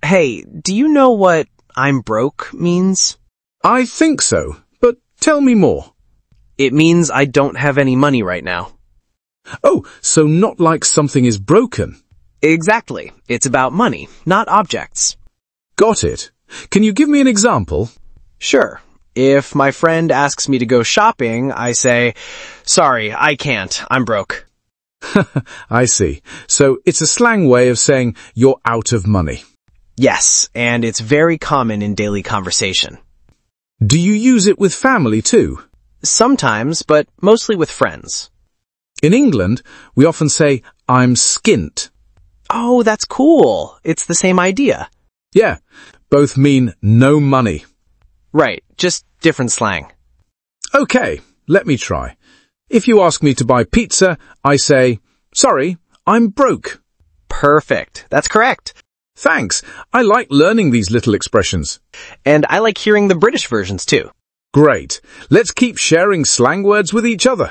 Hey, do you know what "I'm broke" means? I think so, but tell me more. It means I don't have any money right now. Oh, so not like something is broken. Exactly. It's about money, not objects. Got it. Can you give me an example? Sure. If my friend asks me to go shopping, I say, "Sorry, I can't. I'm broke." I see. So it's a slang way of saying you're out of money. Yes, and it's very common in daily conversation. Do you use it with family too? Sometimes, but mostly with friends. In England, we often say, I'm skint. Oh, that's cool. It's the same idea. Yeah, both mean no money. Right, just different slang. Okay, let me try. If you ask me to buy pizza, I say, sorry, I'm broke. Perfect. That's correct. Thanks. I like learning these little expressions. And I like hearing the British versions too. Great. Let's keep sharing slang words with each other.